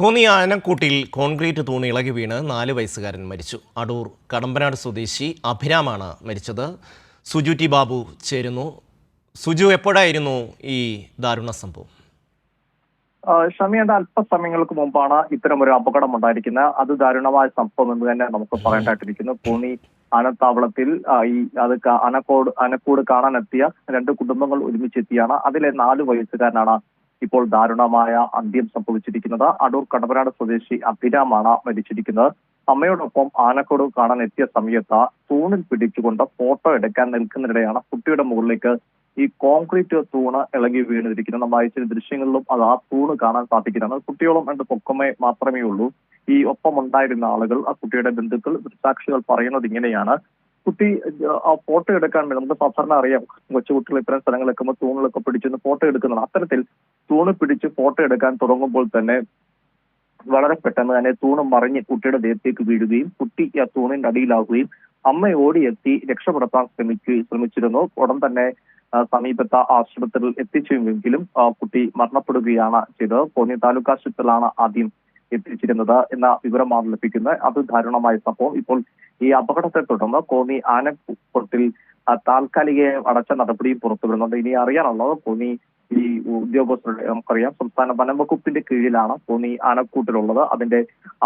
Konni ആനക്കൂട്ടിൽ concrete തൂണ് ഇളകി വീണ് 4 വയസ്സുകാരൻ മരിച്ചു. അടൂർ കടമ്പനാട് സ്വദേശി അഭിരാമാണ് മരിച്ചത്. സുജു ടി ബാബു ചേരുന്നു. സുജു, എപ്പോഴായിരുന്നു ഈ ദാരുണ സംഭവം? ഷമിയുടെ അല്പസമയങ്ങൾക്ക് മുമ്പാണ് ഇത്തരമൊരു അപകടം ഉണ്ടായിരിക്കുന്നത്. അത് ദാരുണമായ സംഭവം എന്ന് തന്നെ നമുക്ക് പറയേണ്ടതായിട്ടിരിക്കുന്നു. കോന്നി ആനത്താവളത്തിൽ ആനക്കൂട് കാണാനെത്തിയ 2 കുടുംബങ്ങൾ ഒരുമിച്ചെത്തിയാണ്. അതിലെ 4 വയസ്സുകാരനാണ് ഇപ്പോൾ ദാരുണമായ അന്ത്യം സംഭവിച്ചിരിക്കുന്നത്. അടൂർ കടമ്പനാട് സ്വദേശി അഭിരാമാണ് മരിച്ചിരിക്കുന്നത്. അമ്മയോടൊപ്പം ആനക്കൂട് കാണാൻ എത്തിയ സമയത്ത് തൂണിൽ പിടിച്ചുകൊണ്ട് ഫോട്ടോ എടുക്കാൻ നിൽക്കുന്നതിനിടെയാണ് കുട്ടിയുടെ മുകളിലേക്ക് ഈ കോൺക്രീറ്റ് തൂണ് ഇളകി വീണിരിക്കുന്നത്. നമ്മൾ അയച്ച ദൃശ്യങ്ങളിലും അത് ആ തൂണ് കാണാൻ സാധിക്കുന്നതാണ്. കുട്ടിയോളം 2 പൊക്കമേ മാത്രമേ ഉള്ളൂ. ഈ ഒപ്പമുണ്ടായിരുന്ന ആളുകൾ, ആ കുട്ടിയുടെ ബന്ധുക്കൾ, ദൃക്സാക്ഷികൾ പറയുന്നത് ഇങ്ങനെയാണ്. കുട്ടി ആ ഫോട്ടോ എടുക്കാൻ വേണ്ടി, നമുക്ക് സാധാരണ അറിയാം, കൊച്ചുകുട്ടികൾ ഇത്തരം സ്ഥലങ്ങളൊക്കെ തൂണുകളൊക്കെ പിടിച്ചൊന്ന് ഫോട്ടോ എടുക്കുന്നതാണ്. അത്തരത്തിൽ തൂണ് പിടിച്ച് ഫോട്ടോ എടുക്കാൻ തുടങ്ങുമ്പോൾ തന്നെ വളരെ പെട്ടെന്ന് തന്നെ തൂണ് മറിഞ്ഞ് കുട്ടിയുടെ ദേഹത്തേക്ക് വീഴുകയും കുട്ടി ആ തൂണിന്റെ അടിയിലാവുകയും അമ്മ ഓടിയെത്തി രക്ഷപ്പെടുത്താൻ ശ്രമിച്ചിരുന്നു. ഉടൻ തന്നെ സമീപത്തെ ആശുപത്രിയിൽ എത്തിച്ചുവെങ്കിലും കുട്ടി മരണപ്പെടുകയാണ് ചെയ്തത്. കോന്നി താലൂക്ക് ആശുപത്രിയിലാണ് ആദ്യം എത്തിച്ചിരുന്നത് എന്ന വിവരമാണ് ലഭിക്കുന്നത്. അത് ദാരുണമായ സംഭവം. ഇപ്പോൾ ഈ അപകടത്തെ തുടർന്ന് കോന്നി ആനക്കൂട്ടിൽ താൽക്കാലിക അടച്ച നടപടിയും പുറത്തു വരുന്നുണ്ട്. ഇനി അറിയാനുള്ളത് കോന്നി ഈ ഉദ്യോഗസ്ഥരുടെ, നമുക്കറിയാം, സംസ്ഥാന വനംവകുപ്പിന്റെ കീഴിലാണ് കോന്നി ആനക്കൂട്ടിലുള്ളത്.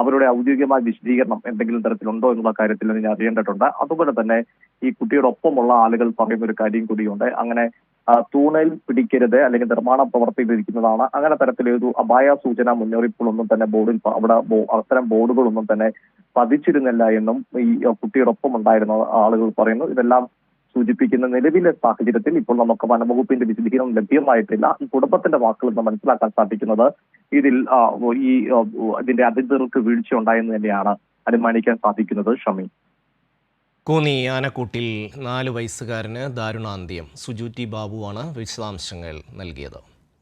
അവരുടെ ഔദ്യോഗികമായ വിശദീകരണം എന്തെങ്കിലും തരത്തിലുണ്ടോ എന്നുള്ള കാര്യത്തിൽ ഇനി അറിയേണ്ടതുണ്ട്. അതുപോലെ തന്നെ ഈ കുട്ടിയുടെ ഒപ്പമുള്ള ആളുകൾ പറയുന്ന ഒരു കാര്യം കൂടിയുണ്ട്. അങ്ങനെ തൂണയിൽ പിടിക്കരുത്, അല്ലെങ്കിൽ നിർമ്മാണ പ്രവർത്തിയിലിരിക്കുന്നതാണ്, അങ്ങനെ തരത്തിലൊരു അപായ സൂചന മുന്നറിയിപ്പുകളൊന്നും തന്നെ ബോർഡിൽ അത്തരം ബോർഡുകളൊന്നും തന്നെ പതിച്ചിരുന്നില്ല എന്നും ഈ കുട്ടിയുടെ ഒപ്പം ഉണ്ടായിരുന്ന ആളുകൾ പറയുന്നു. ഇതെല്ലാം സൂചിപ്പിക്കുന്ന നിലവിലെ സാഹചര്യത്തിൽ ഇപ്പോൾ നമുക്ക് വനംവകുപ്പിന്റെ വിശദീകരണം ലഭ്യമായിട്ടില്ല. ഈ കുടുംബത്തിന്റെ വാക്കുകൾ നിന്ന് മനസ്സിലാക്കാൻ സാധിക്കുന്നത് ഇതിന്റെ അധികൃതർക്ക് വീഴ്ച ഉണ്ടായെന്ന് തന്നെയാണ് അനുമാനിക്കാൻ സാധിക്കുന്നത്. ഷമി, കോന്നി ആനക്കൂട്ടിൽ 4 വയസ്സുകാരന് ദാരുണാന്ത്യം. സുജു ടി ബാബുവാണ് വിശദാംശങ്ങൾ നൽകിയത്.